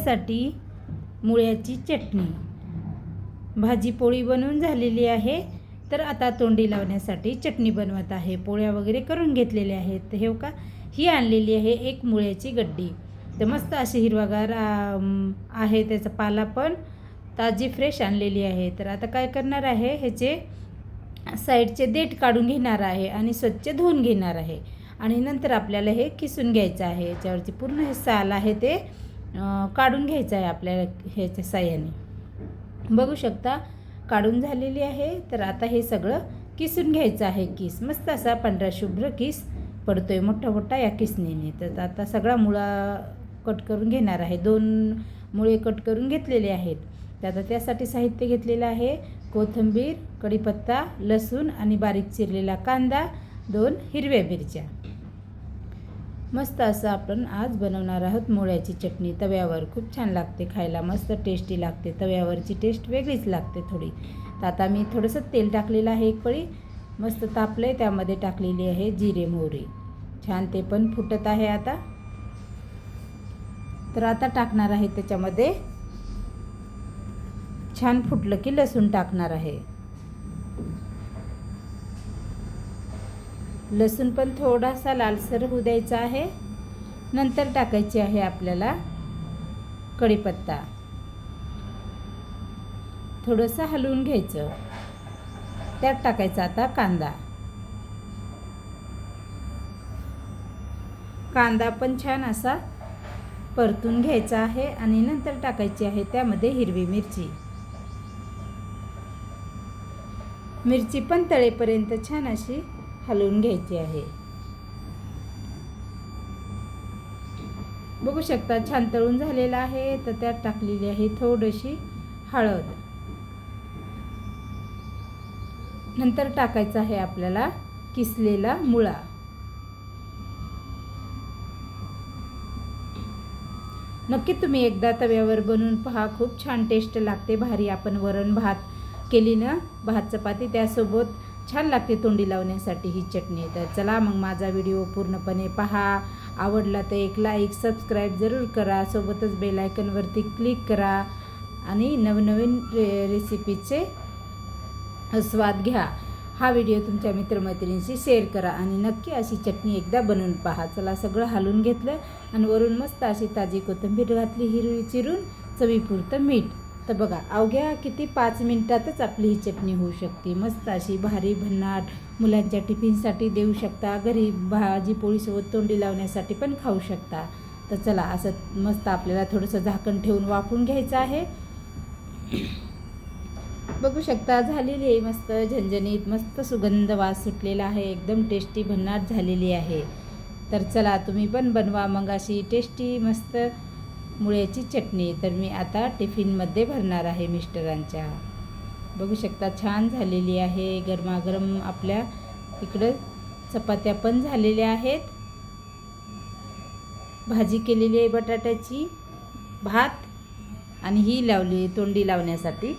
टिफिनसाठी मुळ्याची चटणी। भाजी पोळी बनवून झालेली आहे, तर आता तोंडी लावण्यासाठी चटणी बनवत आहे। पोळ्या वगैरे करून घेतलेल्या आहेत। तर हे का ही आणलेली आहे एक मुळ्याची गड्डी। तर मस्त अशी हिरवागार आहे, त्याचा पाला पण ताजी फ्रेश आणलेली आहे। तर आता काय करणार आहे, ह्याचे साईडचे देठ काढून घेणार आहे आणि स्वच्छ धुवून घेणार आहे आणि नंतर आपल्याला हे किसून घ्यायचं आहे। याच्यावरची पूर्ण हे साल आहे ते काढून घ्यायचं आहे आपल्याला ह्याच्या साह्याने। बघू शकता काढून झालेली आहे। तर आता हे सगळं किसून घ्यायचं आहे। किस मस्त असा पांढरा शुभ्र किस पडतोय मोठा मोठा या किसणीने। तर आता सगळा मुळा कट करून घेणार आहे। 2 मुळे कट करून घेतलेले आहेत। तर आता त्यासाठी साहित्य घेतलेलं आहे कोथिंबीर, कढीपत्ता, लसूण आणि बारीक चिरलेला कांदा, 2 हिरव्या मिरच्या। मस्त असं आपण आज बनवणार आहोत मुळ्याची चटणी। तव्यावर खूप छान लागते खायला, मस्त टेस्टी लागते। तव्यावरची टेस्ट वेगळीच लागते थोडी। तर आता मी थोडंसं तेल टाकलेलं आहे, एक पळी मस्त तापलंय, त्यामध्ये टाकलेली आहे जिरे मोहरी। छान ते पण फुटत आहे आता। तर आता टाकणार आहे त्याच्यामध्ये, छान फुटलं की लसूण टाकणार आहे। लसूण पण थोडासा लालसर होऊ द्यायचा आहे। नंतर टाकायची आहे आपल्याला कढीपत्ता, थोडंसं हलवून घ्यायचं। त्यात टाकायचा आता कांदा। कांदा पण छान असा परतून घ्यायचा आहे आणि नंतर टाकायची आहे त्यामध्ये हिरवी मिरची। मिरची पण तळेपर्यंत छान अशी हलवून घ्यायची आहे। बघू शकता छान तळून झालेला आहे। तर त्यात टाकलेली आहे थोडीशी हळद। नंतर टाकायचा आहे आपल्याला किसलेला मुळा। नक्की तुम्ही एकदा तव्यावर बनवून पहा, खूप छान टेस्ट लागते, भारी। आपण वरण भात केली ना, भात चपाती त्यासोबत छान लागते तोंडी लावण्यासाठी ही चटणी। तर चला मग माझा व्हिडिओ पूर्णपणे पहा। आवडला तर एक लाईक सबस्क्राईब जरूर करा, सोबतच बेल आयकॉनवरती क्लिक करा आणि नवनवीन रेसिपीचे स्वाद घ्या। हा व्हिडिओ तुमच्या मित्रमैत्रिणींशी शेअर करा आणि नक्की अशी चटणी एकदा बनवून पहा। चला सगळं हलवून घेतलं आणि वरून मस्त अशी ताजी कोथिंबीर घातली, हिरवी चिरून, चवीपुरतं मीठ। तर बघा अवघ्या किती 5 मिनिटातच आपली ही चटणी होऊ शकते। मस्त अशी भारी भन्नाट, मुलांच्या टिफिनसाठी देऊ शकता, घरी भाजी पोळीसोबत तोंडी लावण्यासाठी पण खाऊ शकता। तर चला असं मस्त आपल्याला थोडंसं झाकण ठेवून वाफवून घ्यायचं आहे। बघू शकता झालेली आहे मस्त झणझणीत, मस्त सुगंध वास सुटलेला आहे, एकदम टेस्टी भन्नाट झालेली आहे। तर चला तुम्ही पण बनवा मग अशी टेस्टी मस्त मुळ्याची चटणी। तर मी आता टिफिनमध्ये भरणार आहे मिस्टरांच्या। बघू शकता छान झालेली आहे, गरमागरम आपल्या इकडं चपात्या पण झालेल्या आहेत, भाजी केलेली आहे बटाट्याची, भात आणि ही लावली तोंडी लावण्यासाठी